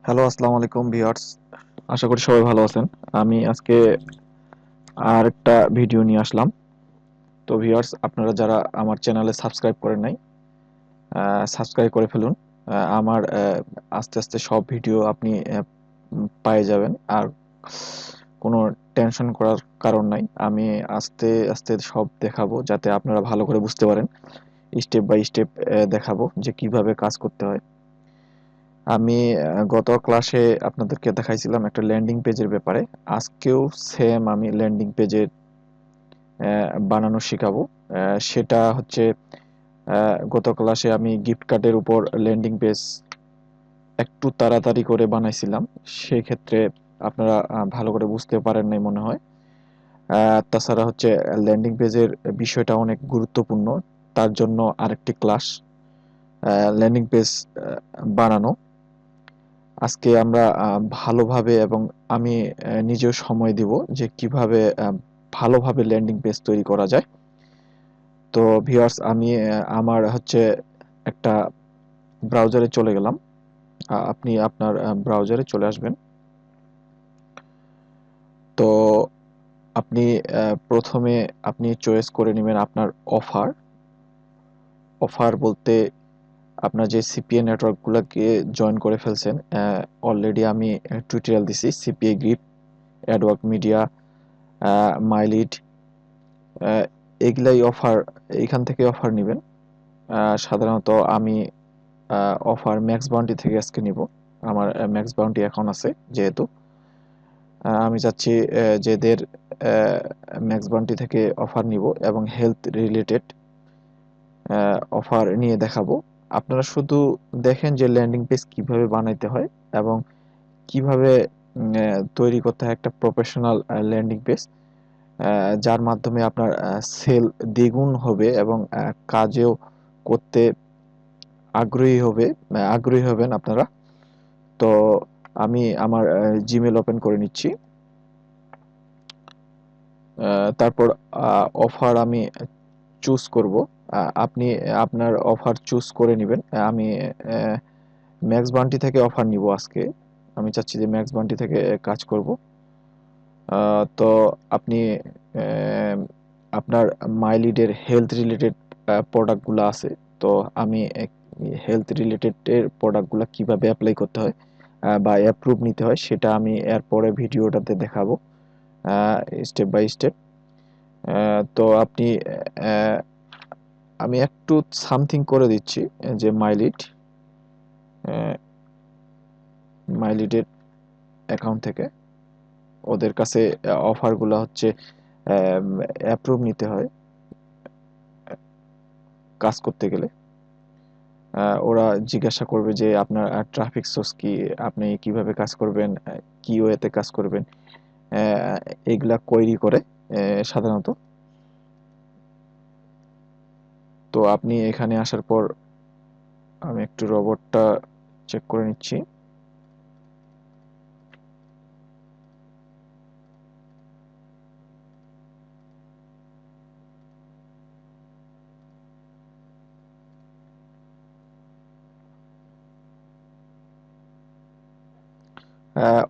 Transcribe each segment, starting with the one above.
Hello, আসসালামু আলাইকুম viewers. আশা করি সবাই ভালো আছেন। আমি আজকে আরেকটা ভিডিও নিয়ে আসলাম। তো ভিউয়ার্স, আপনারা যারা আমার চ্যানেলে সাবস্ক্রাইব করেন নাই, সাবস্ক্রাইব করে ফেলুন। আমার আস্তে আস্তে সব ভিডিও আপনি পেয়ে যাবেন। আর কোনো টেনশন করার কারণ নাই। আমি আস্তে আস্তে সব দেখাবো যাতে আপনারা ভালো করে বুঝতে পারেন। স্টেপ বাই স্টেপ দেখাবো যে কিভাবে কাজ করতে হয়। আমি গত ক্লাসে আপনাদেরকে দেখাইছিলাম একটা ল্যান্ডিং পেজের ব্যাপারে। আজকেও সেম আমি ল্যান্ডিং পেজের বানানো শিখাবো। সেটা হচ্ছে গত ক্লাসে আমি গিফট কার্ডের উপর ল্যান্ডিং পেজ একটু তাড়াতাড়ি করে বানাইছিলাম। সেক্ষেত্রে আপনারা ভালো করে বুঝতে পারেন নাই মনে হয়। তাছাড়া হচ্ছে ল্যান্ডিং পেজের বিষয়টা অনেক গুরুত্বপূর্ণ। তার জন্য আরেকটি ক্লাস ল্যান্ডিং পেজ বানানো। আজকে আমরা ভালোভাবে এবং আমি নিজেও সময় দিব যে কিভাবে ভালোভাবে ল্যান্ডিং পেজ তৈরি করা যায়। তো ভিউয়ার্স, আমি আমার হচ্ছে একটা ব্রাউজারে চলে গেলাম। আপনি আপনার ব্রাউজারে চলে আসবেন। তো আপনি প্রথমে আপনি চয়েস করে নেবেন আপনার অফার। অফার বলতে আপনার যে সিপিএ নেটওয়ার্কগুলোকে জয়েন করে ফেলছেন। অলরেডি আমি টিউটোরিয়াল দিছি সিপিএ গ্রিপ, অ্যাডওয়ার্ক মিডিয়া, মাইলিড, এগুলাই অফার। এইখান থেকে অফার নেবেন। সাধারণত আমি অফার ম্যাক্স বাউন্টি থেকে আজকে নিব। আমার ম্যাক্স বাউন্টি এখন আছে যেহেতু। আমি চাচ্ছি যেদের ম্যাক্স বাউন্টি থেকে অফার নিব এবং হেলথ রিলেটেড অফার নিয়ে দেখাবো। আপনারা শুধু দেখেন যে ল্যান্ডিং পেজ কিভাবে বানাইতে হয় এবং কিভাবে তৈরি করতে হয় একটা প্রফেশনাল ল্যান্ডিং পেজ, যার মাধ্যমে আপনার সেল দ্বিগুণ হবে এবং কাজেও করতে আগ্রহী হবেন আপনারা। তো আমি আমার জিমেল ওপেন করে নিচ্ছি। তারপর অফার আমি চুজ করব। আপনি আপনার অফার চুজ করে নেবেন। আমি ম্যাক্স বান্টি থেকে অফার নিব আজকে। আমি চাচ্ছি যে ম্যাক্স বান্টি থেকে কাজ করব। তো আপনি আহ, আপনার মাইলিডের হেলথ রিলেটেড প্রোডাক্টগুলো আছে। তো আমি হেলথ রিলেটেড এর প্রোডাক্টগুলো কিভাবে অ্যাপ্লাই করতে হয় বা অ্যাপ্রুভ নিতে হয় সেটা আমি এরপরে ভিডিওটাতে দেখাবো স্টেপ বাই স্টেপ। তো আপনি আহ, আমি একটু সামথিং করে দিচ্ছি যে মাইলিডের অ্যাকাউন্ট থেকে ওদের কাছে অফারগুলো হচ্ছে অ্যাপ্রুভ নিতে হয় কাজ করতে গেলে। ওরা জিজ্ঞাসা করবে যে আপনার ট্রাফিক সোর্স কি, আপনি কিভাবে কাজ করবেন, কি ওয়েতে কাজ করবেন, আহ, এইগুলা কোয়েরি করে সাধারণত। তো আপনি এখানে আসার পর আমি একটু রোবটটা চেক করে নিচ্ছি।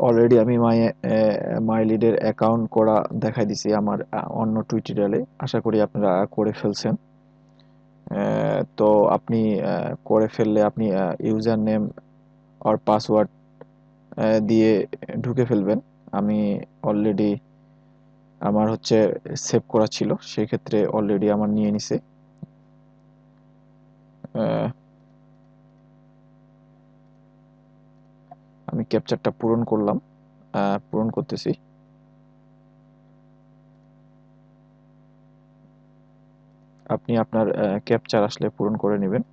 অলরেডি আমি মাই লিডের অ্যাকাউন্ট করা দেখাই দিছি আমার অন্য টিউটোরিয়ালে। আশা করি আপনারা করে ফেলছেন। তো আপনি করে ফেললে আপনি ইউজার নেম আর পাসওয়ার্ড দিয়ে ঢুকে ফেলবেন। আমি অলরেডি আমার হচ্ছে সেভ করা ছিল, সেই ক্ষেত্রে অলরেডি আমার নিয়ে নিছে। আহ, আমি ক্যাপচারটা পূরণ করলাম, পূরণ করতেছি। আপনি আপনার ক্যাপচার আসলে পূরণ করে নেবেন।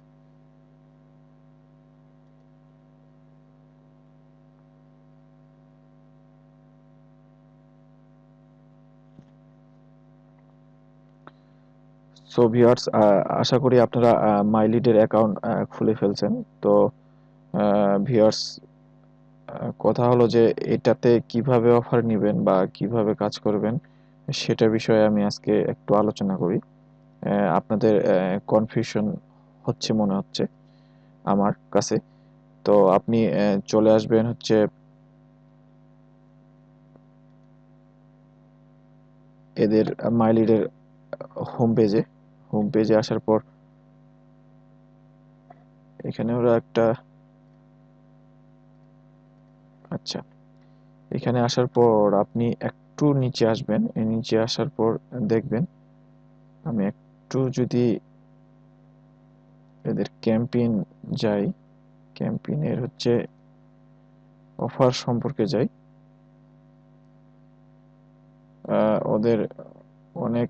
সো ভিউয়ার্স, আশা করি আপনারা মাইলিডের অ্যাকাউন্ট খুলে ফেলছেন। তো ভিউয়ার্স, কথা হলো যে এটাতে কিভাবে অফার নেবেন বা কিভাবে কাজ করবেন সেটা বিষয়ে আমি আজকে একটু আলোচনা করি। আপনাদের কনফিউশন হচ্ছে মনে হচ্ছে আমার কাছে। তো আপনি চলে আসবেন হচ্ছে এদের মাইলিডের হোম পেজে আসার পর এখানে ওরা একটা আচ্ছা, এখানে আসার পর আপনি একটু নিচে আসবেন। এই নিচে আসার পর দেখবেন, আমি একটু যদি এদের ক্যাম্পেইন যাই, ক্যাম্পেইনের হচ্ছে অফার সম্পর্কে যাই, ওদের অনেক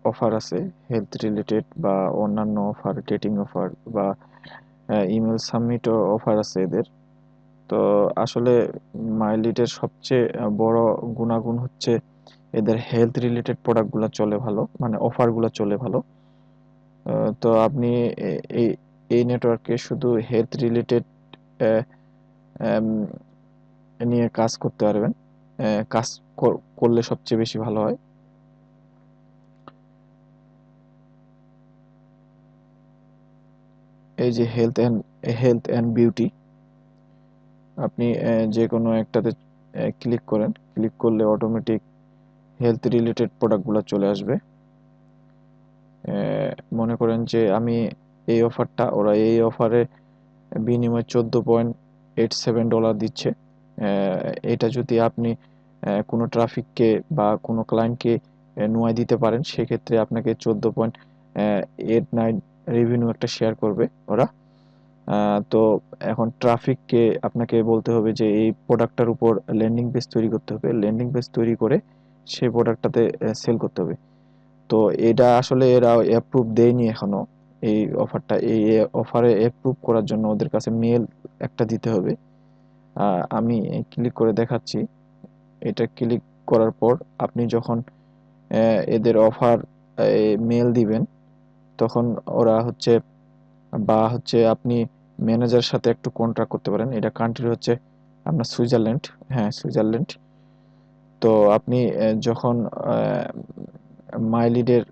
অফার আছে হেলথ রিলেটেড বা অন্যান্য অফার, ডেটিং অফার বা ইমেল সাবমিটও অফার আছে এদের। তো আসলে মাইলিটের সবচেয়ে বড় গুণাগুণ হচ্ছে এদের হেলথ রিলেটেড প্রোডাক্টগুলো চলে ভালো, মানে অফারগুলো চলে ভালো। তো আপনি এই এই নেটওয়ার্কে শুধু হেলথ রিলেটেড নিয়ে কাজ করতে পারবেন। কাজ করলে সবচেয়ে বেশি ভালো হয়। এই যে হেলথ অ্যান্ড বিউটি, আপনি যে কোনো একটাতে ক্লিক করেন, ক্লিক করলে অটোমেটিক হেলথ রিলেটেড প্রোডাক্টগুলো চলে আসবে। মনে করেন যে আমি এই অফারটা, ওরা এই অফারে বিনিময়ে $14.87 দিচ্ছে। এটা যদি আপনি কোনো ট্রাফিককে বা কোনো ক্লায়েন্টকে নোয়াই দিতে পারেন, সেক্ষেত্রে আপনাকে 14.89 রেভিনিউ একটা শেয়ার করবে ওরা। তো এখন ট্রাফিককে আপনাকে বলতে হবে যে এই প্রোডাক্টটার উপর ল্যান্ডিং পেজ তৈরি করতে হবে, ল্যান্ডিং পেজ তৈরি করে সেই প্রোডাক্টটাতে সেল করতে হবে। তো এটা আসলে এরা অ্যাপ্রুভ দেয়নি এখনো, এই অফারটা। এই অফারে অ্যাপ্রুভ করার জন্য ওদের কাছে মেল একটা দিতে হবে। আমি ক্লিক করে দেখাচ্ছি। এটা ক্লিক করার পর আপনি যখন এদের অফার মেল দিবেন, তখন ওরা হচ্ছে, বা হচ্ছে আপনি ম্যানেজারের সাথে একটু কন্ট্রাক্ট করতে পারেন। এটা কান্ট্রি হচ্ছে আপনার সুইজারল্যান্ড। হ্যাঁ, সুইজারল্যান্ড। তো আপনি যখন মাইলিডের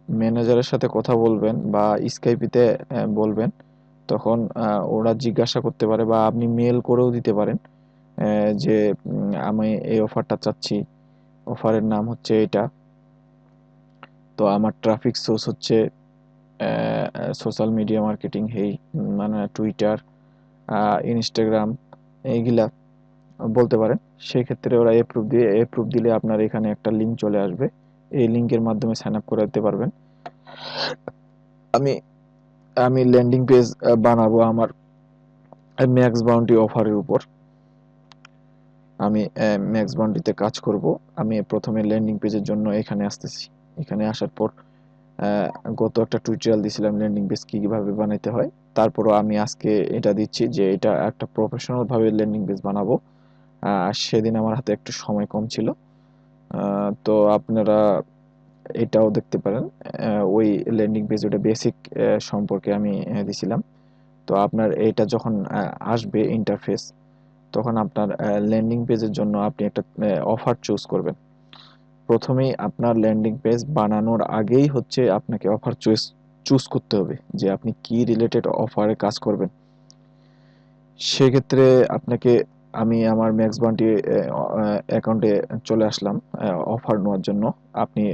ম্যানেজারের সাথে কথা বলবেন বা স্কাইপিতে বলবেন, তখন ওরা জিজ্ঞাসা করতে পারে বা আপনি মেল করেও দিতে পারেন যে আমি এই অফারটা চাচ্ছি, অফারের নাম হচ্ছে এটা। তো আমার ট্রাফিক সোর্স হচ্ছে সোশ্যাল মিডিয়া মার্কেটিং, মানে টুইটার, ইনস্টাগ্রাম, এইগুলা বলতে পারেন। সেক্ষেত্রে ওরা এপ্রুভ দিলে আপনার এখানে একটা লিঙ্ক চলে আসবে। এই লিঙ্কের মাধ্যমে সাইন আপ করে দিতে পারবেন। আমি আমি ল্যান্ডিং পেজ বানাবো আমার ম্যাক্স বাউন্টি অফারের উপর। আমি ম্যাক্স বাউন্টিতে কাজ করব। আমি প্রথমে ল্যান্ডিং পেজের জন্য এখানে আসতেছি। এখানে আসার পর গত একটা টিউটোরিয়াল দিছিলাম ল্যান্ডিং পেজ কিভাবে বানাইতে হয়। তারপরও আমি আজকে এটা দিচ্ছি যে এটা একটা প্রফেশনাল ভাবে ল্যান্ডিং পেজ বানাবো। সেদিন আমার হাতে একটু সময় কম ছিল। তো আপনারা এটাও দেখতে পারেন। ওই ল্যান্ডিং পেজ, ওটা বেসিক সম্পর্কে আমি দিছিলাম। তো আপনার এটা যখন আসবে ইন্টারফেস, তখন আপনার ল্যান্ডিং পেজের জন্য আপনি একটা অফার চুজ করবেন। প্রথমেই আপনার ল্যান্ডিং পেজ বানানোর আগেই হচ্ছে আপনাকে অফার চুজ করতে হবে যে আপনি কি রিলেটেড অফারে কাজ করবেন। সেক্ষেত্রে আপনাকে, আমি আমার ম্যাক্স বান্টি অ্যাকাউন্টে চলে আসলাম অফার নেওয়ার জন্য। আপনি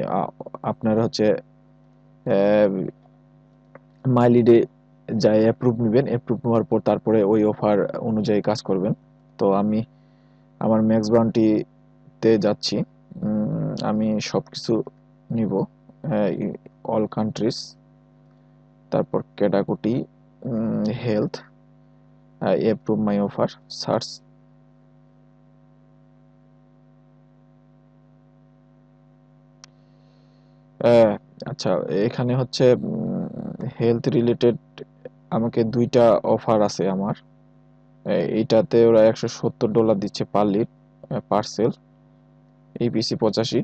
আপনার হচ্ছে মাইলিডে যাই অ্যাপ্রুভ নেবেন, অ্যাপ্রুভ নেওয়ার পর তারপরে ওই অফার অনুযায়ী কাজ করবেন। তো আমি আমার ম্যাক্স বাউন্টিতে যাচ্ছি। আমি সব কিছু নিব, অল কান্ট্রিজ, তারপর ক্যাটাগরি, হেলথ, অ্যাপ্রুভ মাই অফার, সার্চ। আচ্ছা, এখানে হচ্ছে হেলথ রিলেটেড আমাকে দুইটা অফার আছে আমার। এইটাতে ওরা $170 দিচ্ছে per lead, parcel, EPC 85।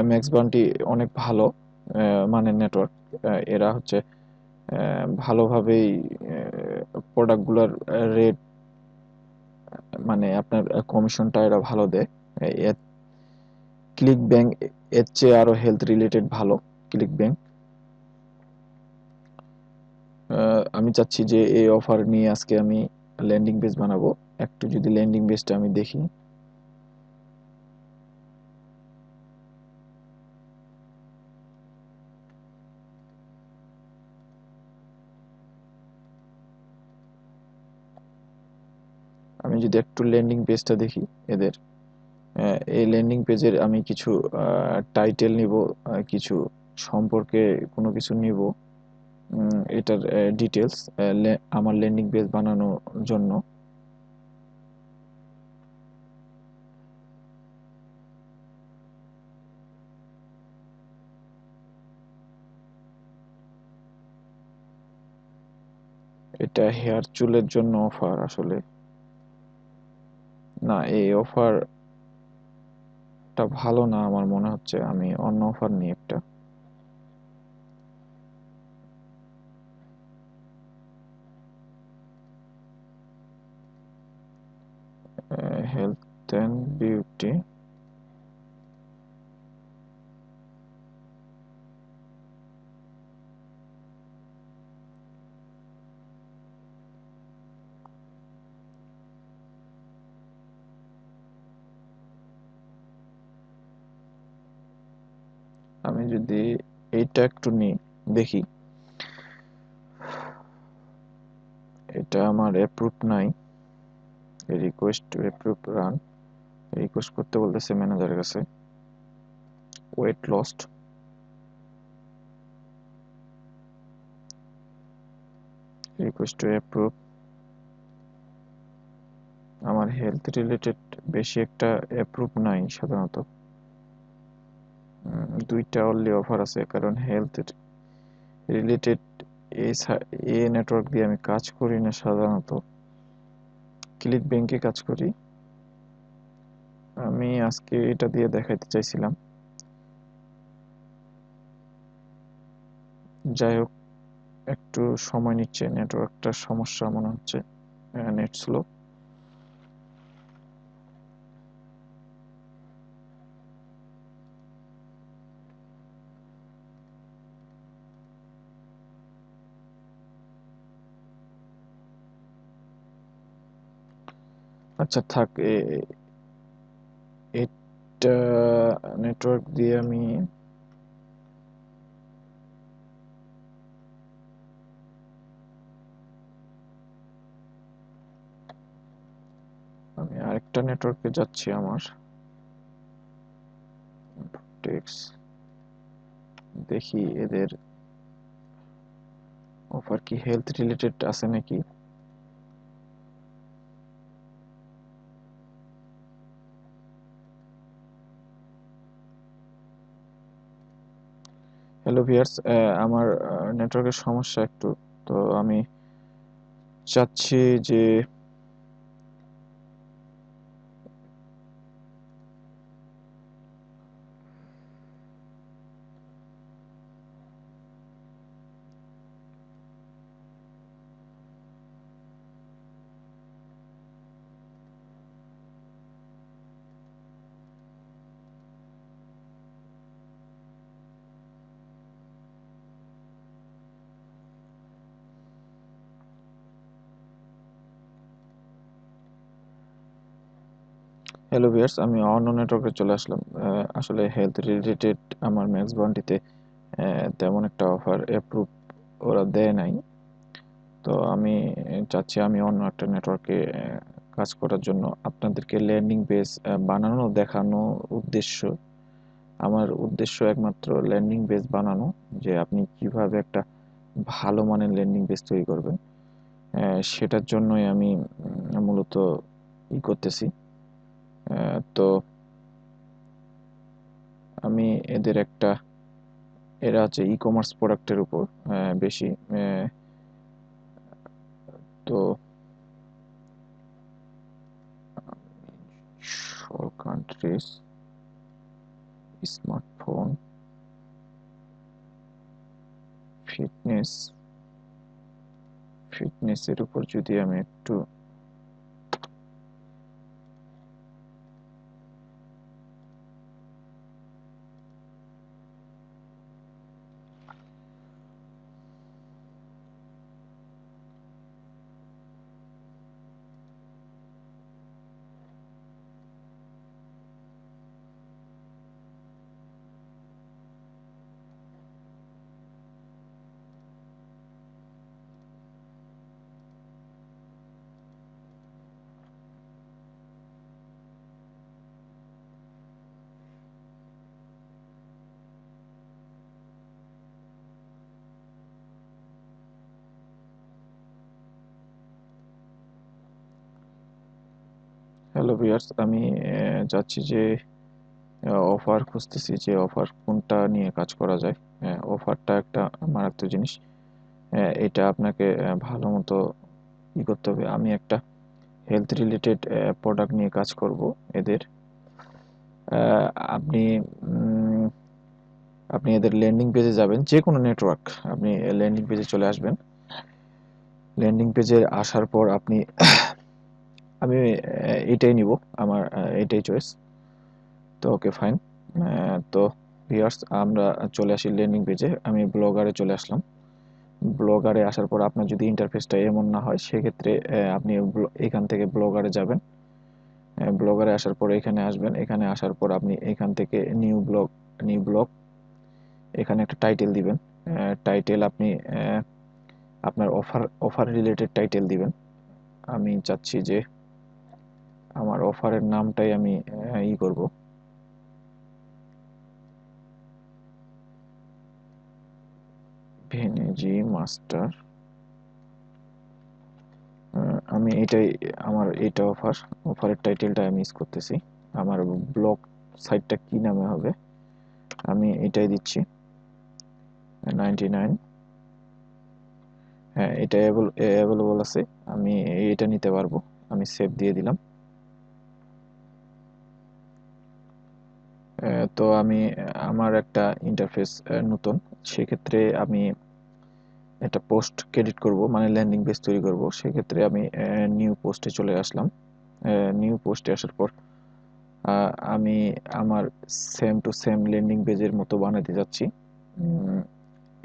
Max bounty অনেক ভালো মানের নেটওয়ার্ক। এরা হচ্ছে ভালোভাবেই প্রোডাক্টগুলোর রেট, মানে আপনার কমিশনটা এরা ভালো দেয়। ক্লিক ব্যাংক এর চেয়ে আরো হেলথ রিলেটেড ভালো ক্লিক ব্যাংক। আমি চাচ্ছি যে এই অফার নিয়ে আজকে আমি ল্যান্ডিং পেজ বানাবো। একটু যদি ল্যান্ডিং পেজটা আমি দেখি, আমি যদি একটু ল্যান্ডিং পেজটা দেখি এদের, এই ল্যান্ডিং পেজের আমি কিছু টাইটেল নিব, কিছু সম্পর্কে কোনো কিছু নিব, এটার ডিটেলস আমার ল্যান্ডিং পেজ বানানোর জন্য। এটা হেয়ার চুলের জন্য অফার আসলে না, এই অফারটা ভালো না আমার মনে হচ্ছে, আমি অন্য অফার নিই একটা। হেলথ অ্যান্ড বিউটি, আমি যদি এইটা একটু নিই দেখি, এটা আমার অ্যাপ্রুভ নাই, request to approve run, request করতে বলতেছে ম্যানেজারের কাছে। Wait lost, request to approve. আমার হেলথ রিলেটেড বেশি একটা অ্যাপ্রুভ নাই সাধারণত, দুইটা অনলি অফার আছে, কারণ হেলথ রিলেটেড এ নেটওয়ার্ক দিয়ে আমি কাজ করি না সাধারণত, ক্লিক ব্যাংকে কাজ করি। আমি আজকে এটা দিয়ে দেখাইতে চাইছিলাম, যাই হোক একটু সময় নিচ্ছে, নেটওয়ার্কটার সমস্যা মনে হচ্ছে, নেট স্লো। আচ্ছা থাক, এটা নেটওয়ার্ক দিয়ে আমি আরেকটা নেটওয়ার্কে যাচ্ছি, আমার টেক্স, দেখি এদের অফার কি হেলথ রিলেটেড আছে নাকি। হ্যালো ভিউয়ার্স, আমার নেটওয়ার্কের সমস্যা একটু, তো আমি চাচ্ছি যে হ্যালো ভিউয়ার্স, আমি অন্য নেটওয়ার্কে চলে আসলাম। আসলে হেলথ রিলেটেড আমার ম্যাক্স বান্ডিতে তেমন একটা অফার অ্যাপ্রুভ ওরা দেয় নাই, তো আমি চাচ্ছি আমি অন্য একটা নেটওয়ার্কে কাজ করার জন্য। আপনাদেরকে ল্যান্ডিং পেজ বানানো দেখানো উদ্দেশ্য, আমার উদ্দেশ্য একমাত্র ল্যান্ডিং পেজ বানানো, যে আপনি কিভাবে একটা ভালো মানের ল্যান্ডিং পেজ তৈরি করবেন, সেটার জন্যই আমি মূলত করতেছি। তো আমি এদের একটা, এরা হচ্ছে ই কমার্স প্রোডাক্টের উপর বেশি, তো শোর কান্ট্রিজ, স্মার্টফোন, ফিটনেস, ফিটনেসের উপর যদি আমি একটু, হ্যালো ভিউয়ার্স, আমি চাচ্ছি যে অফার খুঁজতেছি যে অফার কোনটা নিয়ে কাজ করা যায়। অফারটা একটা মারাত্মক জিনিস। এটা আপনাকে ভালো মতো করতে হবে। আমি একটা হেলথ রিলেটেড প্রোডাক্ট নিয়ে কাজ করব এদের। আহ, আপনি উম, আপনি এদের ল্যান্ডিং পেজে যাবেন, যে কোনো নেটওয়ার্ক আপনি ল্যান্ডিং পেজে চলে আসবেন। ল্যান্ডিং পেজে আসার পর আপনি আমি এটাই নিব, আমার এটাই চয়েস। তো ওকে ফাইন। তো ভিউয়ার্স, আমরা চলে আসি ল্যান্ডিং পেজে। আমি ব্লগারে চলে আসলাম। ব্লগারে আসার পর আপনার যদি ইন্টারফেসটা এমন না হয়, সেক্ষেত্রে আপনি এখান থেকে ব্লগারে যাবেন। ব্লগারে আসার পর এখানে আসবেন। এখানে আসার পর আপনি এখান থেকে নিউ ব্লগ এখানে একটা টাইটেল দিবেন। টাইটেল আপনি আপনার অফার রিলেটেড টাইটেল দিবেন। আমি চাচ্ছি যে আমার অফারের নামটাই আমি করব। ভেনেজি মাস্টার। আমি এটাই, আমার এটা অফারের টাইটেলটা আমি ইউজ করতেছি। আমার ব্লগ সাইটটা কি নামে হবে আমি এটাই দিচ্ছি, 99। হ্যাঁ, এটা অ্যাভেলেবল আছে, আমি এটা নিতে পারবো। আমি সেভ দিয়ে দিলাম। তো আমি আমার একটা ইন্টারফেস নতুন, সেক্ষেত্রে আমি একটা পোস্ট ক্রেডিট করব, মানে ল্যান্ডিং পেজ তৈরি করব। সেক্ষেত্রে আমি নিউ পোস্টে চলে আসলাম। নিউ পোস্টে আসার পর আমি আমার সেম টু সেম ল্যান্ডিং পেজের মতো বানাতে যাচ্ছি।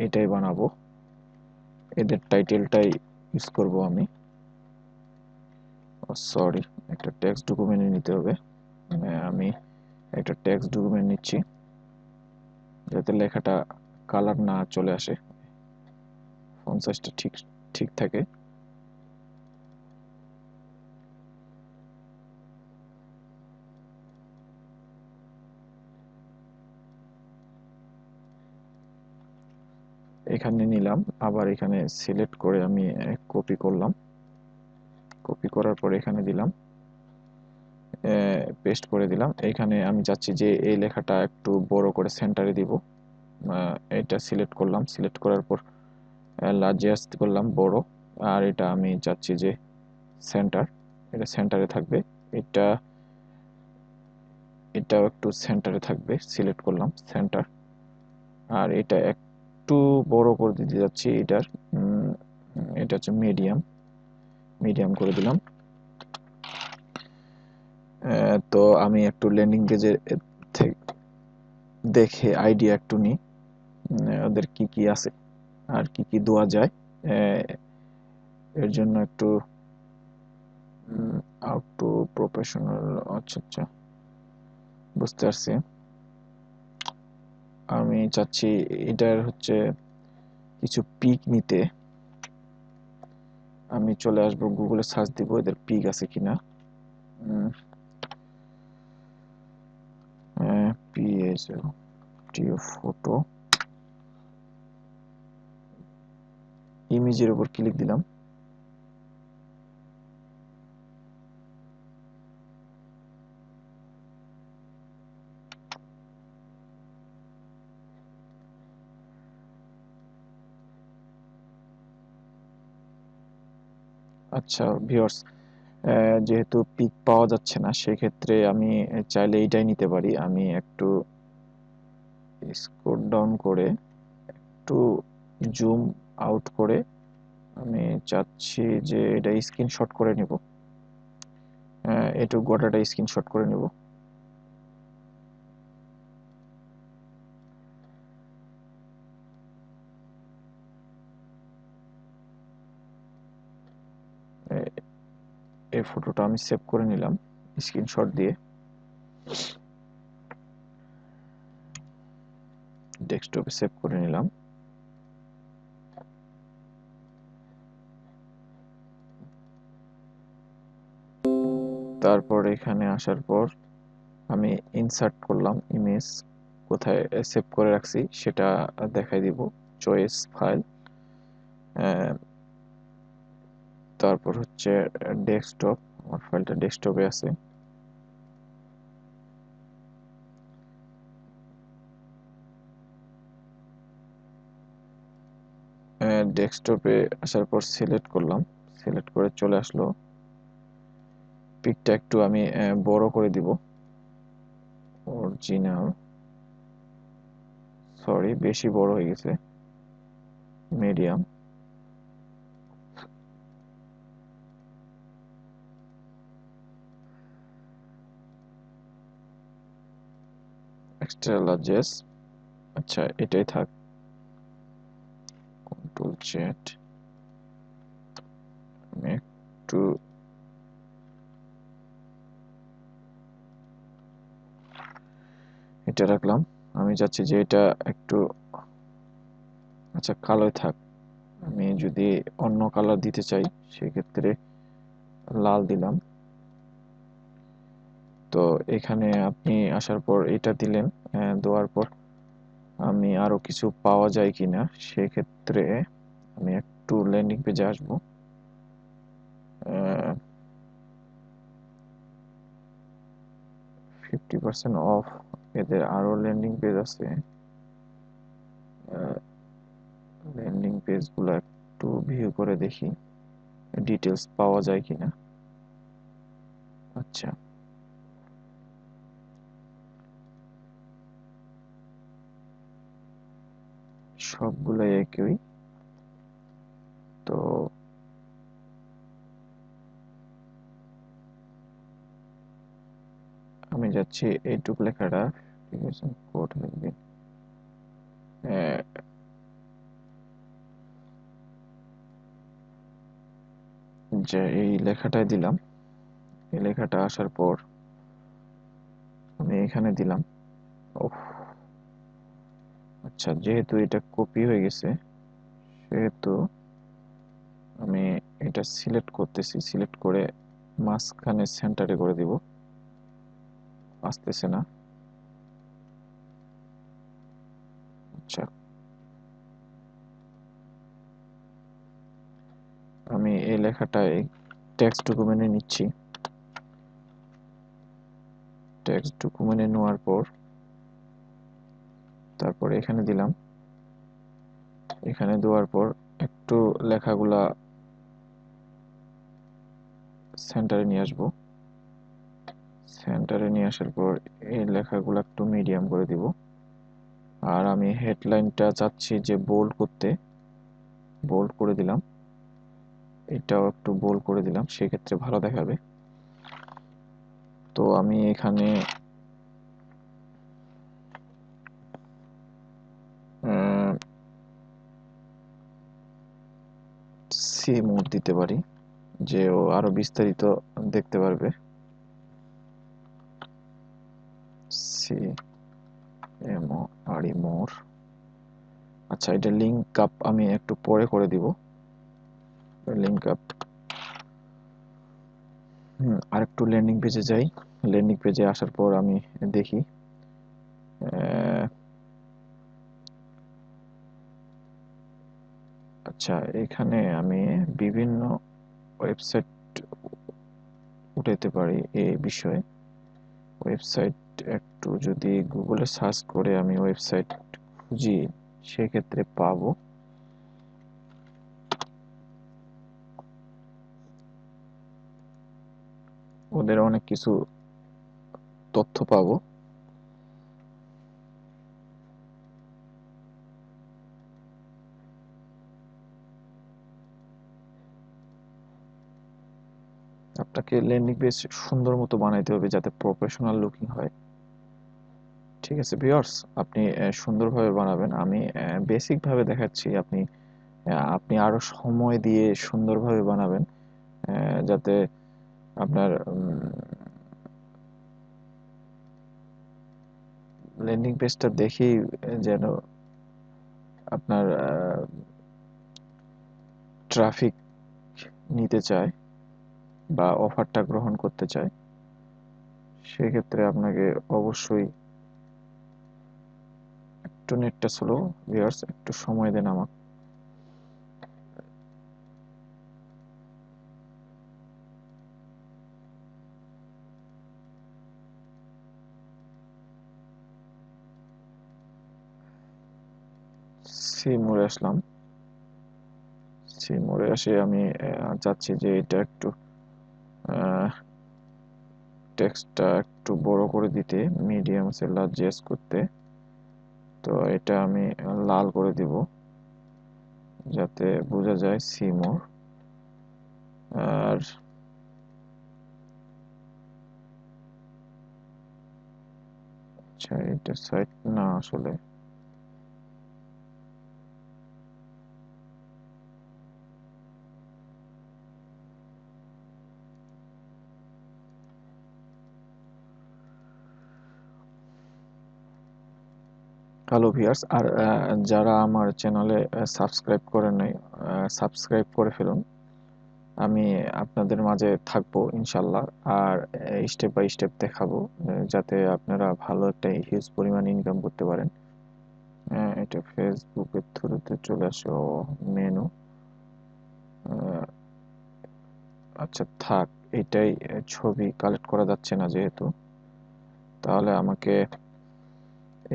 এটাই বানাবো, এদের টাইটেলটাই ইউজ করব আমি। সরি, একটা টেক্সট ডকুমেন্ট নিতে হবে। আমি একটা টেক্সট ডকুমেন্ট নিচ্ছি, যাতে লেখাটা কালার না চলে আসে, ফন্ট সাইজটা ঠিক ঠিক থাকে। এখানে নিলাম, আবার এখানে সিলেক্ট করে আমি কপি করলাম। কপি করার পরে এখানে দিলাম, পেস্ট করে দিলাম। এখানে আমি চাচ্ছি যে এই লেখাটা একটু বড় করে সেন্টারে দিব। এটা সিলেক্ট করলাম, সিলেক্ট করার পর লার্জেস্ট করলাম বড়। আর এটা আমি চাচ্ছি যে সেন্টার, এটা সেন্টারে থাকবে। এটা এটাও একটু সেন্টারে থাকবে, সিলেক্ট করলাম সেন্টার। আর এটা একটু বড় করে দিতে যাচ্ছি এটার, এটা হচ্ছে মিডিয়াম, মিডিয়াম করে দিলাম। তো আমি একটু ল্যান্ডিং পেজে দেখে আইডিয়া একটু নিই, ওদের কি কি আছে আর কি কি দেওয়া যায়। আহ, এর জন্য একটু আউট টু প্রফেশনাল। আচ্ছা আচ্ছা, বুঝতে পারছি। আমি চাচ্ছি এটার হচ্ছে কিছু পিক নিতে। আমি চলে আসবো গুগলে, সার্চ দিব এদের পিক আছে কিনা। পিএইচও টিও ফটো, ইমেজের উপর ক্লিক দিলাম। আচ্ছা ভিউয়ার্স, যেহেতু পিক পাওয়া যাচ্ছে না, সেক্ষেত্রে আমি চাইলে এইটাই নিতে পারি। আমি একটু স্ক্রল ডাউন করে একটু জুম আউট করে আমি চাচ্ছি যে এটা স্ক্রিনশট করে নিব। একটু গোটাটা স্ক্রিনশট করে নিব। এই ফটোটা আমি সেভ করে নিলাম স্ক্রিনশট দিয়ে, ডেস্কটপে সেভ করে নিলাম। তারপর এখানে আসার পর আমি ইনসার্ট করলাম ইমেজ, কোথায় সেভ করে রাখছি সেটা দেখাই দিব। চয়েস ফাইল, তারপর হচ্ছে ডেস্কটপ, আমার ফাইলটা ডেস্কটপে আছে। ডেস্কটপে আসার পর সিলেক্ট করলাম, সিলেক্ট করে চলে আসলো। পিকটা একটু আমি বড় করে দিব, অরিজিনাল, সরি বেশি বড় হয়ে গেছে, মিডিয়াম। এক্সট্রা লার্জেস, আচ্ছা এটাই থাক, কন্ট্রোল জেড। আমি একটু এটা রাখলাম। আমি চাচ্ছি যে এটা একটু, আচ্ছা কালোই থাক। আমি যদি অন্য কালার দিতে চাই সেক্ষেত্রে লাল দিলাম। তো এখানে আপনি আসার পর এটা দিলেন, দেওয়ার পর আমি আরো কিছু পাওয়া যায় কিনা সেক্ষেত্রে আমি একটু ল্যান্ডিং পেজে আসবো। 50% অফ, এদের আরো ল্যান্ডিং পেজ আছে। ল্যান্ডিং পেজগুলো একটু ভিউ করে দেখি ডিটেলস পাওয়া যায় কিনা। আচ্ছা, সবগুলাই একই। তো আমি যাচ্ছি এইটুক লেখাটা, ঠিক আছে, কোড লিখবি, যে এই লেখাটাই দিলাম। এই লেখাটা আসার পর আমি এখানে দিলাম। ওহ, আচ্ছা যেহেতু এটা কপি হয়ে গেছে সেহেতু আমি এটা সিলেক্ট করতেছি, সিলেক্ট করে মাঝখানে সেন্টারে করে দিব। আসতেছে না, আচ্ছা আমি এই লেখাটায় টেক্সট ডকুমেন্টে নিচ্ছি। টেক্সট ডকুমেন্টে নেওয়ার পর তারপরে এখানে দিলাম। এখানে দেওয়ার পর একটু লেখাগুলা সেন্টারে নিয়ে আসবো। সেন্টারে নিয়ে আসার পর এই লেখাগুলো একটু মিডিয়াম করে দিব। আর আমি হেডলাইনটা চাচ্ছি যে বোল্ড করতে, বোল্ড করে দিলাম। এটাও একটু বোল্ড করে দিলাম, সেক্ষেত্রে ভালো দেখাবে। তো আমি এখানে সি মোড দিতে পারি, যে ও আরো বিস্তারিত দেখতে পারবে। সি এম আর ই মোর। আচ্ছা এটা লিঙ্ক আপ আমি একটু পরে করে দিব, লিঙ্ক আপ। আরেকটু ল্যান্ডিং পেজে যাই। ল্যান্ডিং পেজে আসার পর আমি দেখি আচ্ছা এখানে আমি বিভিন্ন ওয়েবসাইট উঠাতে পারি এই বিষয়ে। ওয়েবসাইট একটু যদি গুগলে সার্চ করে আমি ওয়েবসাইট খুঁজি সেক্ষেত্রে পাবো। ওদের অনেক কিছু তথ্য পাবো। আপনাকে ল্যান্ডিং পেজ সুন্দর মতো বানাইতে হবে যাতে প্রফেশনাল লুকিং হয়। ঠিক আছে ভিউয়ার্স, আপনি সুন্দরভাবে বানাবেন। আমি বেসিক ভাবে দেখাচ্ছি, আপনি আপনি আরো সময় দিয়ে সুন্দরভাবে বানাবেন, যাতে আপনার ল্যান্ডিং পেজটা দেখেই যেন আপনার ট্রাফিক নিতে চায় বা অফারটা গ্রহণ করতে চায়। সেক্ষেত্রে আপনাকে অবশ্যই একটু নেটটা স্লো, ভিউয়ার্স একটু সময় দেন আমাকে। সি মোড়ে আসলাম। সিমোরে আসে আমি চাচ্ছি যে এটা একটু টেক্সটটা একটু বড় করে দিতে, মিডিয়াম সে লার্জেস্ট করতে। তো এটা আমি লাল করে দিব যাতে বোঝা যায় সিমোর। আর আচ্ছা, এটা সাইট না আসলে। হ্যালো ভিউয়ার্স, আর যারা আমার চ্যানেলে সাবস্ক্রাইব করেন নাই, সাবস্ক্রাইব করে ফেলুন। আমি আপনাদের মাঝে থাকবো ইনশাল্লাহ। আর স্টেপ বাই স্টেপ দেখাবো যাতে আপনারা ভালো একটা হিউজ পরিমাণ ইনকাম করতে পারেন। এটা ফেসবুকের থ্রুতে চলে আসো মেনু। আচ্ছা থাক, এটাই। ছবি কালেক্ট করা যাচ্ছে না যেহেতু, তাহলে আমাকে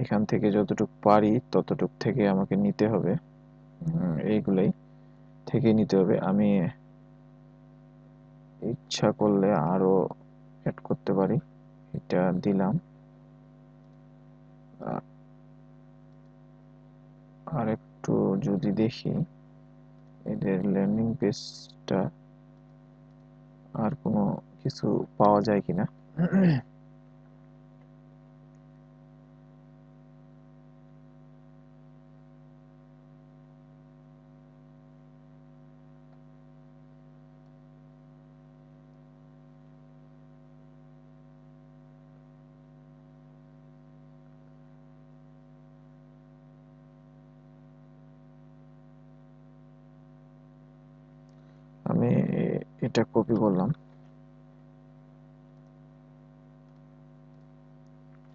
এখান থেকে যতটুকু পারি ততটুক থেকে আমাকে নিতে হবে। এইগুলাই থেকে নিতে হবে। আমি ইচ্ছা করলে আরো অ্যাড করতে পারি। এটা দিলাম। আর একটু যদি দেখি এদের ল্যান্ডিং পেজটা আর কোনো কিছু পাওয়া যায় কিনা। আমি এটা কপি করলাম,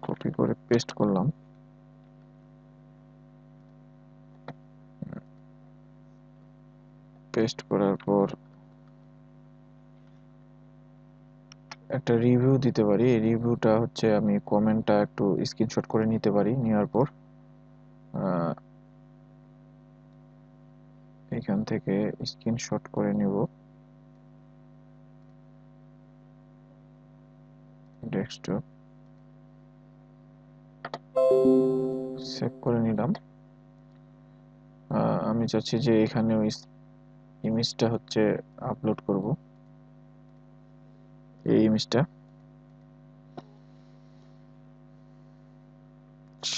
কপি করে পেস্ট করলাম। পেস্ট করার পর একটা রিভিউ দিতে পারি। এই রিভিউটা হচ্ছে আমি কমেন্টটা একটু স্ক্রিনশট করে নিতে পারি। নেওয়ার পর এখান থেকে স্ক্রিনশট করে নেব, ডেস্কটপ সেভ করে নিলাম। আমি চাচ্ছি যে এখানে ওই ইমেজটা হচ্ছে আপলোড করব, এই ইমেজটা।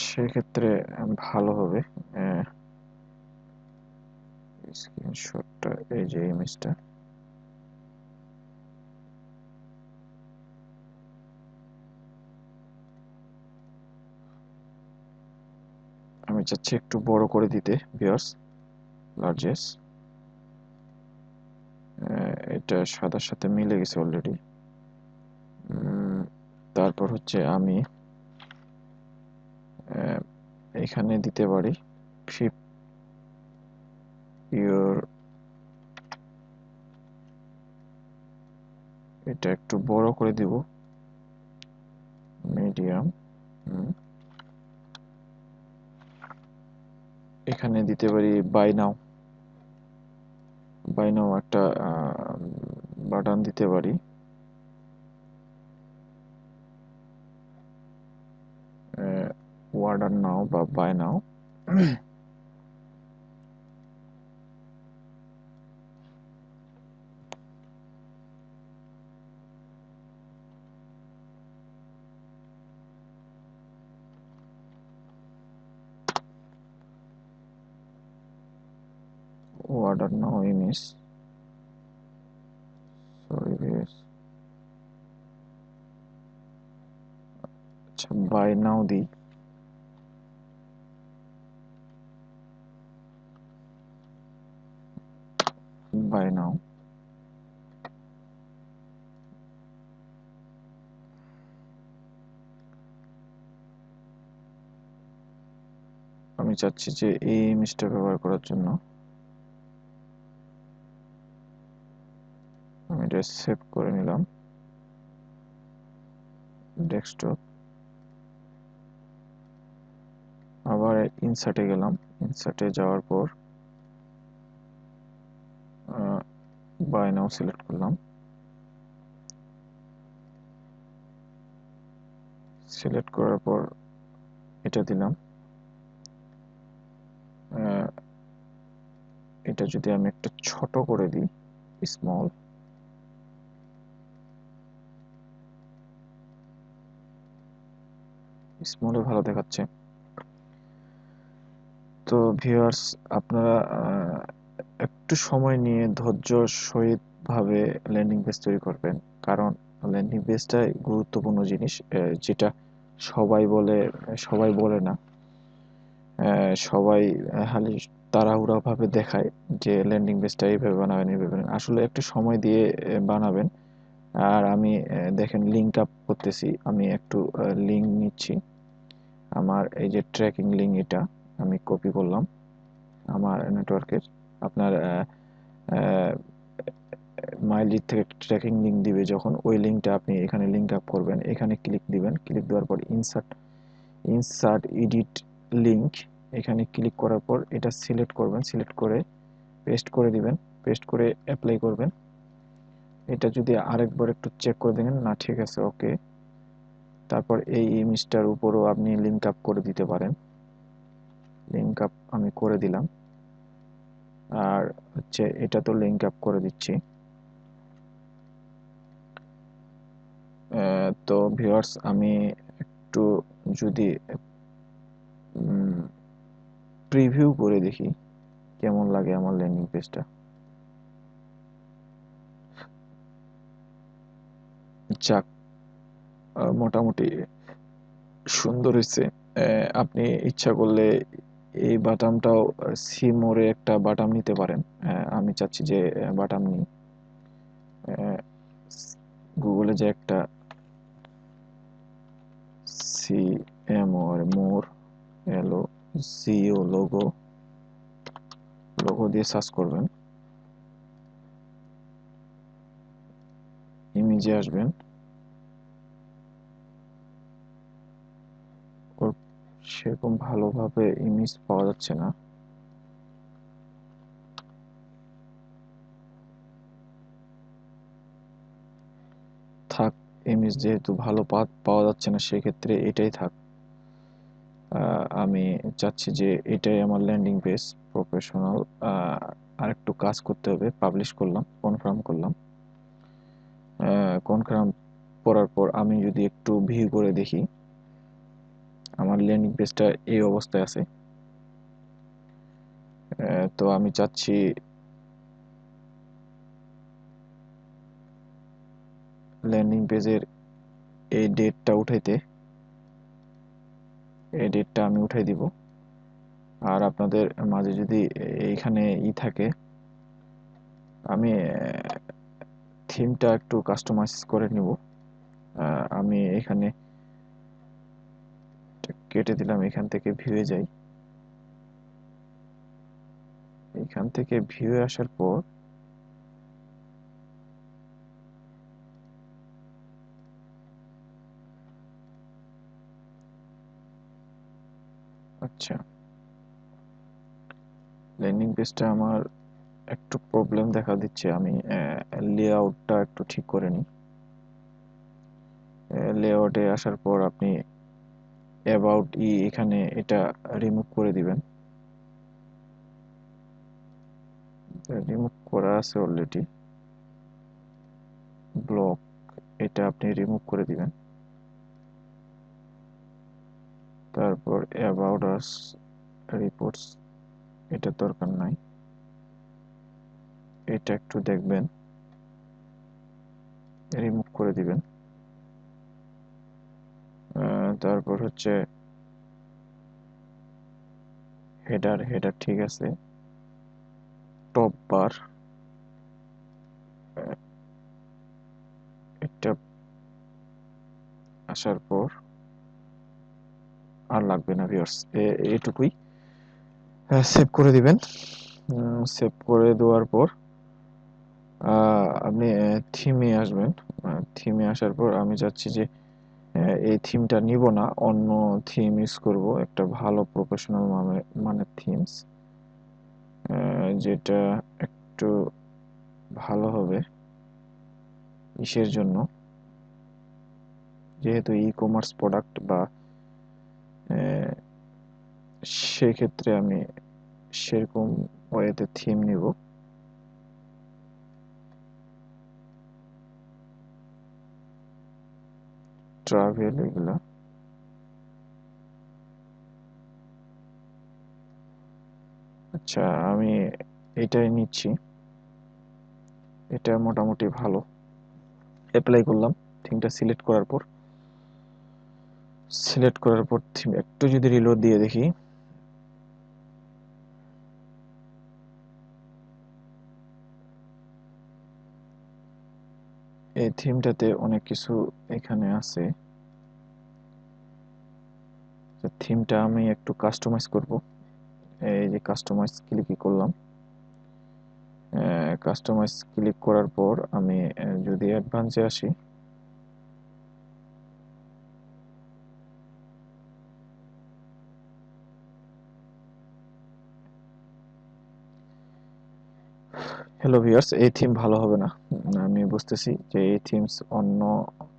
সেক্ষেত্রে ভালো হবে। স্ক্রিনশটটা, এই যে ইমেজটা। আমি চাচ্ছি একটু বড় করে দিতে ভিউয়ার্স, লার্জেস্ট। এটা সাদার সাথে মিলে গেছে অলরেডি। তারপর হচ্ছে আমি এখানে দিতে পারি ফিপ ইউর, এটা একটু বড় করে দিব, মিডিয়াম। এখানে দিতে পারি বাই নাও, বাই নাও একটা বাটন দিতে পারি। অর্ডার নাও বা buy now. Order now image, sorry viewers. আচ্ছা, বাই নাও দিই। Buy now. আমি চাচ্ছি যে এই ইমেজটা ব্যবহার করার জন্য আমি এটা সেভ করে নিলাম, ডেস্কটপ। আবার ইনসার্টে গেলাম, ইনসার্টে যাওয়ার পর বাই নাও সিলেক্ট করলাম, সিলেক্ট করার পর এটা দিলাম। এটা যদি আমি একটা ছোট করে দিই, স্মল, স্মলে ভালো দেখাচ্ছে। তো ভিউয়ার্স, আপনারা একটু সময় নিয়ে ধৈর্য সহিত ভাবে ল্যান্ডিং পেজ তৈরি করবেন, কারণ ল্যান্ডিং পেজটাই গুরুত্বপূর্ণ জিনিস, যেটা সবাই বলে না। সবাই খালি তাড়াহুড়া ভাবে দেখায় যে ল্যান্ডিং পেজটা এইভাবে বানাবেন, এইভাবে বানাবেন। আসলে একটু সময় দিয়ে বানাবেন। আর আমি দেখেন লিঙ্ক আপ করতেছি, আমি একটু লিঙ্ক নিচ্ছি। আমার এই যে ট্র্যাকিং লিঙ্ক, এটা আমি কপি করলাম আমার নেটওয়ার্কের। আপনার মাইলিড থেকে ট্র্যাকিং লিঙ্ক দিবে, যখন ওই লিঙ্কটা আপনি এখানে লিঙ্ক আপ করবেন, এখানে ক্লিক দিবেন। ক্লিক দেওয়ার পর ইনসার্ট এডিট লিঙ্ক, এখানে ক্লিক করার পর এটা সিলেক্ট করবেন। সিলেক্ট করে পেস্ট করে দিবেন। পেস্ট করে অ্যাপ্লাই করবেন। এটা যদি আরেকবার একটু চেক করে দেখেন, না ঠিক আছে, ওকে। তারপর এই ইমেজটার উপরও আপনি লিঙ্ক আপ করে দিতে পারেন। লিঙ্ক আপ আমি করে দিলাম। আর হচ্ছে এটা তো লিঙ্ক আপ করে দিচ্ছি। তো ভিউয়ার্স, আমি একটু যদি প্রিভিউ করে দেখি কেমন লাগে আমার ল্যান্ডিং পেজটা। যাক, মোটামুটি সুন্দর হয়েছে। আপনি ইচ্ছা করলে এই বাটামটাও সিমোরে একটা বাটাম নিতে পারেন। আমি চাচ্ছি যে বাটাম নিই। গুগলে যে একটা সি এম ওর মোর এলো জিও লোগো, লোগো দিয়ে সার্চ করবেন, ইমেজে আসবেন। ওর সেরকম ভালোভাবে ইমেজ পাওয়া যাচ্ছে না। থাক, ইমেজ যেহেতু ভালো পাওয়া যাচ্ছে না, সেক্ষেত্রে এটাই থাক। আমি চাচ্ছি যে এটাই আমার ল্যান্ডিং পেজ প্রফেশনাল। আর একটু কাজ করতে হবে। পাবলিশ করলাম, কনফার্ম করলাম। কনফার্ম করার পর আমি যদি একটু ভিউ করে দেখি, আমার ল্যান্ডিং পেজটা এই অবস্থায় আছে। তো আমি চাচ্ছি ল্যান্ডিং পেজের এই ডেটটা উঠাইতে। এই ডেটটা আমি উঠাই দিব। আর আপনাদের মাঝে যদি এইখানে থাকে, আমি থিমটা একটু কাস্টমাইজ করে নিব। আমি এখানে কেটে দিলাম, এখান থেকে ভিউয়ে যাই। এখান থেকে ভিউয়ে আসার পর আচ্ছা, ল্যান্ডিং পেজটা আমার একটু প্রবলেম দেখা দিচ্ছে। আমি লেআউটটা একটু ঠিক করে নিই। লেআউটে আসার পর আপনি অ্যাবাউট এখানে এটা রিমুভ করে দিবেন। রিমুভ করা আছে অলরেডি। ব্লক, এটা আপনি রিমুভ করে দিবেন। তারপর অ্যাবাউট আস, রিপোর্টস, এটা দরকার নাই। এটা একটু দেখবেন, রিমুভ করে দিবেন। তারপর হচ্ছে হেডার, হেডার ঠিক আছে। টপ বার, এটা আসার পর আর লাগবে না ভিউয়ার্স, এটুকুই। সেভ করে দিবেন। সেভ করে দেওয়ার পর আপনি থিমে আসবেন। থিমে আসার পর আমি চাচ্ছি যে এই থিমটা নিব না, অন্য থিম ইউজ করব, একটা ভালো প্রফেশনাল মানের থিমস, যেটা একটু ভালো হবে ইসের জন্য, যেহেতু ই কমার্স প্রোডাক্ট বা সেক্ষেত্রে আমি সেরকম ওয়েতে থিম নিব। ট্রাভেল এগুলা আচ্ছা, আমি এটাই নিচ্ছি। এটা মোটামুটি ভালো। অ্যাপ্লাই করলাম থিমটা সিলেক্ট করার পর থিম একটু যদি রিলোড দিয়ে দেখি, এই থিমটাতে অনেক কিছু এখানে আছে। থিমটা আমি একটু কাস্টমাইজ করব। এই যে কাস্টমাইজ ক্লিক করলাম। কাস্টমাইজ ক্লিক করার পর আমি যদি অ্যাডভান্সে আসি, হ্যালো ভিউয়ার্স, এই থিম ভালো হবে না। আমি বুঝতেছি যে এই থিমস অন্য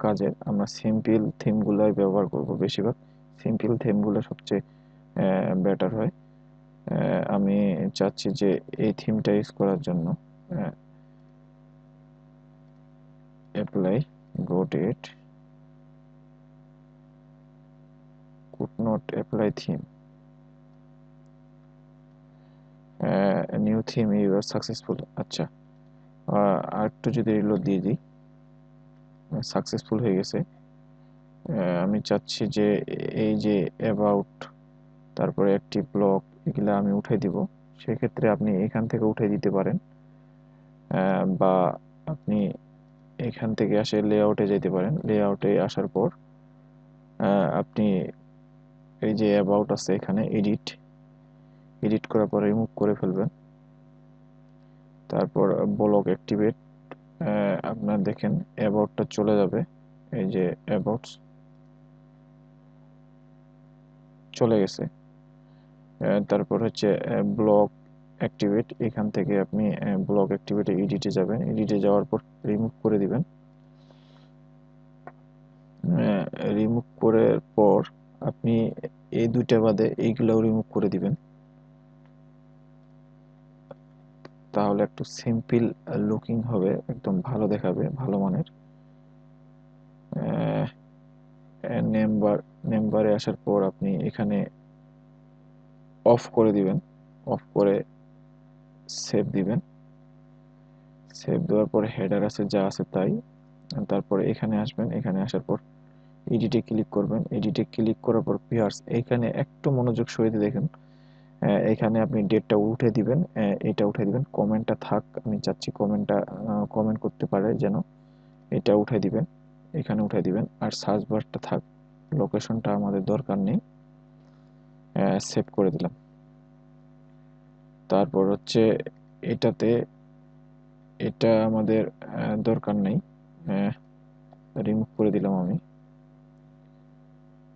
কাজে আমরা সিম্পল থিমগুলোই ব্যবহার করব। বেশিরভাগ সিম্পল থিমগুলো সবচেয়ে বেটার হয়। আমি চাচ্ছি যে এই থিমটা ইউজ করার জন্য অ্যাপ্লাই, গোটেড, could not apply theme, new theme you are successful. আচ্ছা, আর একটু যদি রিলোড দিয়ে দিই, সাকসেসফুল হয়ে গেছে। আমি চাচ্ছি যে এই যে অ্যাবাউট, তারপরে একটি ব্লক, এগুলা আমি উঠাই দিব। সেক্ষেত্রে আপনি এখান থেকে উঠে দিতে পারেন, বা আপনি এখান থেকে আসে লেআউটে যেতে পারেন। লেআউটে আসার পর আপনি এই যে অ্যাবাউট আছে এখানে এডিট করার পর রিমুভ করে ফেলবেন। তারপর ব্লক অ্যাক্টিভেট, আপনার দেখেন অ্যাবাউটটা চলে যাবে। এই যে অ্যাবাউট চলে গেছে। তারপর হচ্ছে ব্লক অ্যাক্টিভেট, এখান থেকে আপনি ব্লক অ্যাক্টিভেটে এডিটে যাবেন। এডিটে যাওয়ার পর রিমুভ করে দিবেন। রিমুভ করার পর আপনি এই দুইটা বাদে এইগুলাও রিমুভ করে দিবেন। তাহলে একটু সিম্পল লুকিং হবে, একদম ভালো দেখাবে, ভালো মানের। নেমবারে আসার পর আপনি এখানে অফ করে দিবেন। অফ করে সেভ দিবেন। সেভ দেওয়ার পর হেডার আছে যা আছে তাই। তারপরে এখানে আসবেন। এখানে আসার পর এডিটে ক্লিক করবেন। এডিটে ক্লিক করার পর ভিউয়ার্স এখানে একটু মনোযোগ সহিত দেখেন। এখানে আপনি ডেটটা উঠে দিবেন, এটা উঠে দিবেন। কমেন্টটা থাক, আমি চাচ্ছি কমেন্টটা কমেন্ট করতে পারে যেন, এটা উঠে দিবেন, এখানে উঠে দিবেন। আর সার্চ বারটা থাক, লোকেশনটা আমাদের দরকার নেই। সেভ করে দিলাম। তারপর হচ্ছে এটাতে, এটা আমাদের দরকার নেই, রিমুভ করে দিলাম আমি।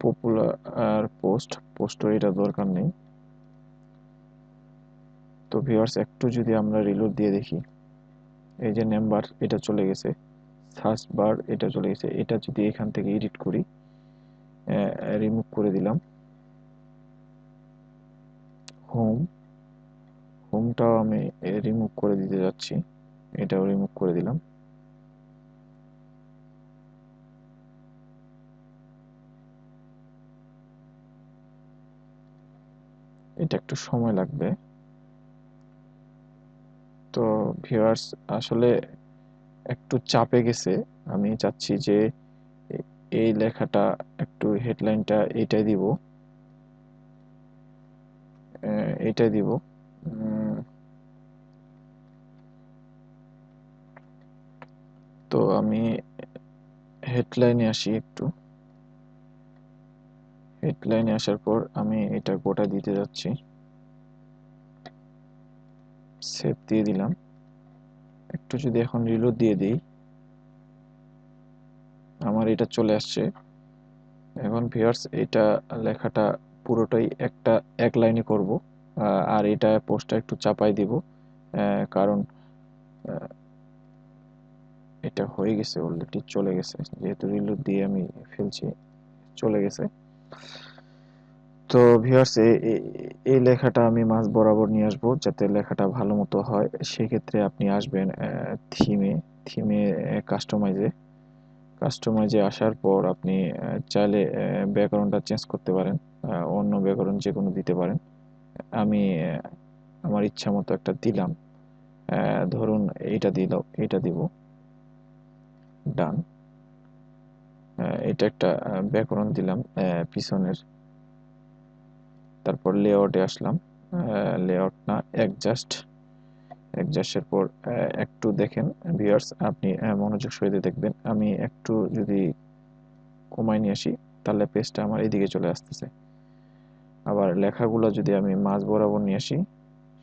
পপুলার পোস্টও এটা দরকার নেই। তো ভিউয়ার্স একটু যদি আমরা রিলোড দিয়ে দেখি, এই যে নেমবার এটা চলে গেছে, সার্চ বার এটা চলে গেছে। এটা যদি এখান থেকে এডিট করি, রিমুভ করে দিলাম। হোমটাও আমি রিমুভ করে দিতে যাচ্ছি, এটাও রিমুভ করে দিলাম। এটা একটু সময় লাগবে। তো ভিউয়ার্স আসলে একটু চাপে গেছে। আমি চাচ্ছি যে এই লেখাটা একটু হেডলাইনটা এইটাই দিব, এইটাই দিব। তো আমি হেডলাইনে আসি একটু। হেডলাইনে আসার পর আমি এটা গোটা দিতে যাচ্ছি। সেভ দিয়ে দিলাম। একটু যদি এখন রিলোড দিয়ে দিই, আমার এটা চলে আসছে। এখন ভিউয়ার্স এটা লেখাটা পুরোটাই এক লাইনে করব, আর এটা পোস্টটা একটু চাপাই দিব, কারণ এটা হয়ে গেছে, অলরেডি চলে গেছে, যেহেতু রিলোড দিয়ে আমি ফেলছি, চলে গেছে। তো ভিউয়ার্স, এই লেখাটা আমি মাঝ বরাবর নিয়ে আসবো যাতে লেখাটা ভালো মতো হয়। সেক্ষেত্রে আপনি আসবেন থিমে, থিমে কাস্টমাইজে আসার পর আপনি চাইলে ব্যাকগ্রাউন্ডটা চেঞ্জ করতে পারেন, অন্য ব্যাকগ্রাউন্ড যে কোনো দিতে পারেন। আমি আমার ইচ্ছা মতো একটা দিলাম, ধরুন এইটা দিব, ডান। এটা একটা ব্যাকগ্রাউন্ড দিলাম পিছনের। তারপর লেআউটে আসলাম, লেআউট না অ্যাডজাস্টের পর একটু দেখেন ভিউয়ার্স, আপনি মনোযোগ সহিত দেখবেন। আমি একটু যদি কমাই নিয়ে আসি তাহলে পেজটা আমার এদিকে চলে আসতেছে। আবার লেখাগুলো যদি আমি মাঝ বরাবর নিয়ে আসি,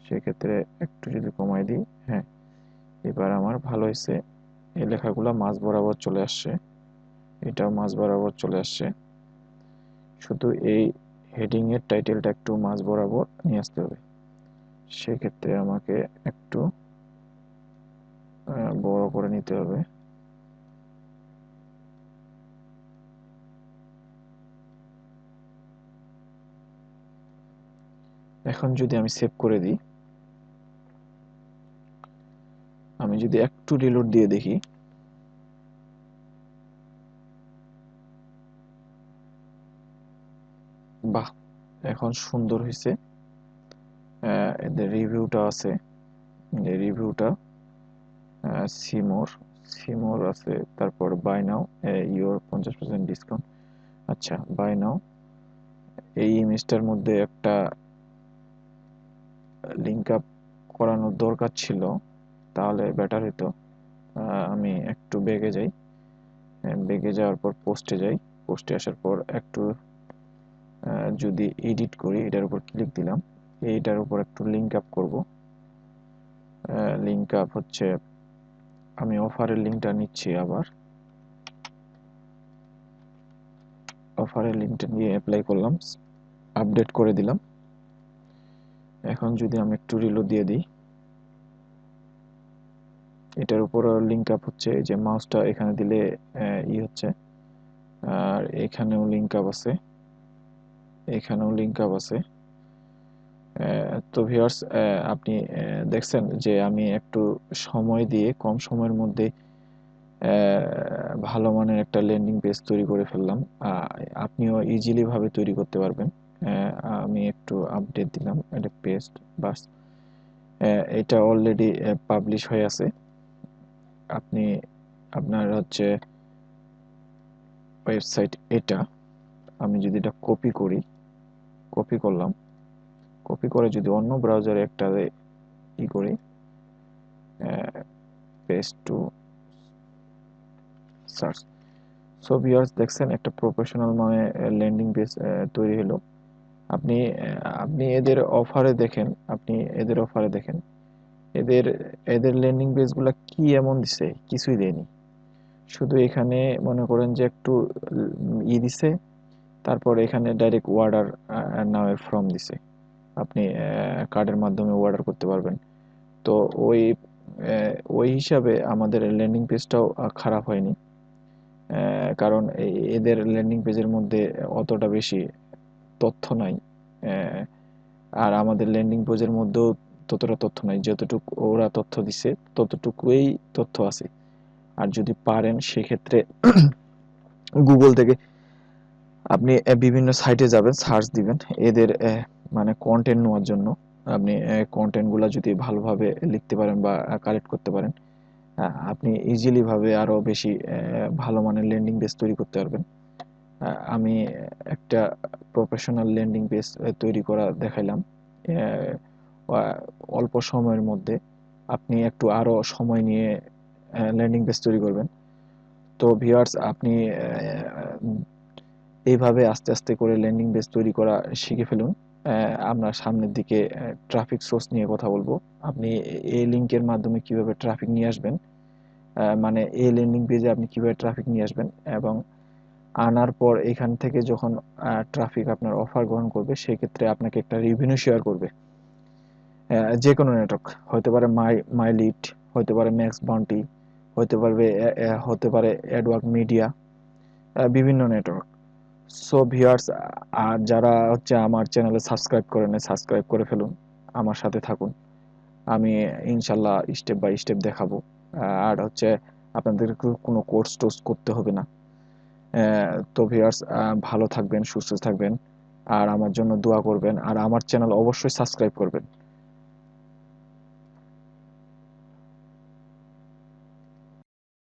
সেক্ষেত্রে একটু যদি কমাই দিই, হ্যাঁ, এবার আমার ভালো হয়েছে। এই লেখাগুলো মাঝ বরাবর চলে আসছে, এটাও মাঝ বরাবর চলে আসছে। শুধু এই হেডিং এর টাইটেলটা একটু মাঝ বরাবর নিয়ে আসতে হবে। সেক্ষেত্রে আমাকে একটু বড় করে নিতে হবে। এখন যদি আমি সেভ করে দিই, আমি যদি একটু রিলোড দিয়ে দেখি, বাহ, এখন সুন্দর হয়েছে। এদের রিভিউটা আছে, এই রিভিউটা সিমোর সিমোর আছে, তারপর বাই নাও ইওর 50% ডিসকাউন্ট। আচ্ছা, বাই নাও। এই ইমেজটার মধ্যে একটা লিঙ্ক আপ করানোর দরকার ছিল, তাহলে বেটার হতো। আমি একটু বেগে যাই, বেগে যাওয়ার পর পোস্টে যাই, পোস্টে আসার পর একটু যদি এডিট করি, এটার উপর ক্লিক দিলাম, এইটার উপর একটু লিঙ্ক আপ করবো। লিঙ্ক আপ হচ্ছে, আমি অফারের লিঙ্কটা নিচ্ছি, আবার অফারের লিঙ্কটা নিয়ে অ্যাপ্লাই করলাম, আপডেট করে দিলাম। এখন যদি আমি একটু রিলোড দিয়ে দিই, এটার উপর লিঙ্ক আপ হচ্ছে, যে মাউসটা এখানে দিলে হচ্ছে, আর এখানেও লিঙ্ক আপ আছে, এখানেও লিঙ্ক আপ আছে। তো ভিউয়ার্স, আপনি দেখছেন যে আমি একটু সময় দিয়ে কম সময়ের মধ্যে ভালো মানের একটা ল্যান্ডিং পেজ তৈরি করে ফেললাম। আপনিও ইজিলি ভাবে তৈরি করতে পারবেন। আমি একটু আপডেট দিলাম, এটা পেস্ট, বাস। এটা অলরেডি পাবলিশ হয়ে আছে। আপনি আপনার হচ্ছে ওয়েবসাইট এটা, আমি যদি এটা কপি করি, কপি করলাম, কপি করে যদি অন্য ব্রাউজারে একটা করি, paste to search. So viewers, দেখছেন একটা প্রফেশনাল মানে ল্যান্ডিং পেজ তৈরি হলো। আপনি আপনি এদের অফারে দেখেন, আপনি এদের অফারে দেখেন, এদের এদের ল্যান্ডিং পেজগুলো কি এমন দিছে, কিছুই দেয়নি। শুধু এখানে মনে করেন যে একটু দিছে, তারপর এখানে ডাইরেক্ট অর্ডার নামের ফর্ম দিছে, আপনি কার্ডের মাধ্যমে অর্ডার করতে পারবেন। তো ওই ওই হিসাবে আমাদের ল্যান্ডিং পেজটাও খারাপ হয়নি, কারণ এদের ল্যান্ডিং পেজের মধ্যে অতটা বেশি তথ্য নাই, আর আমাদের ল্যান্ডিং পেজের মধ্যেও ততটা তথ্য নাই, যতটুকু ওরা তথ্য দিছে ততটুকুই তথ্য আছে। আর যদি পারেন সেক্ষেত্রে গুগল থেকে আপনি বিভিন্ন সাইটে যাবেন, সার্চ দিবেন এদের মানে কন্টেন্ট নেওয়ার জন্য। আপনি কন্টেন্টগুলো যদি ভালোভাবে লিখতে পারেন বা কালেক্ট করতে পারেন, আপনি ইজিলি ভাবে আরো বেশি ভালো মানের ল্যান্ডিং পেজ তৈরি করতে পারবেন। আমি একটা প্রফেশনাল ল্যান্ডিং পেজ তৈরি করা দেখাইলাম অল্প সময়ের মধ্যে। আপনি একটু আরো সময় নিয়ে ল্যান্ডিং পেজ তৈরি করবেন। তো ভিউয়ার্স, আপনি এইভাবে আস্তে আস্তে করে ল্যান্ডিং পেজ তৈরি করা শিখে ফেলুন। আমরা সামনের দিকে ট্রাফিক সোর্স নিয়ে কথা বলবো। আপনি এই লিঙ্কের মাধ্যমে কিভাবে ট্রাফিক নিয়ে আসবেন, মানে এই ল্যান্ডিং পেজে আপনি কিভাবে ট্রাফিক নিয়ে আসবেন, এবং আনার পর এখান থেকে যখন ট্রাফিক আপনার অফার গ্রহণ করবে, সেক্ষেত্রে আপনাকে একটা রিভিনিউ শেয়ার করবে। যে কোনো নেটওয়ার্ক হতে পারে, মাই লিড হতে পারে, ম্যাক্স বাউন্টি হতে পারে অ্যাডওয়ার্ক মিডিয়া, বিভিন্ন নেটওয়ার্ক। সো ভিউয়ার্স, আর যারা হচ্ছে আমার চ্যানেলে সাবস্ক্রাইব করে নেয়, সাবস্ক্রাইব করে ফেলুন, আমার সাথে থাকুন। আমি ইনশাল্লাহ স্টেপ বাই স্টেপ দেখাবো। আর হচ্ছে আপনাদেরকে কোনো কোর্স টোর্স করতে হবে না। তো ভিউয়ার্স, ভালো থাকবেন, সুস্থ থাকবেন, আর আমার জন্য দোয়া করবেন, আর আমার চ্যানেল অবশ্যই সাবস্ক্রাইব করবেন।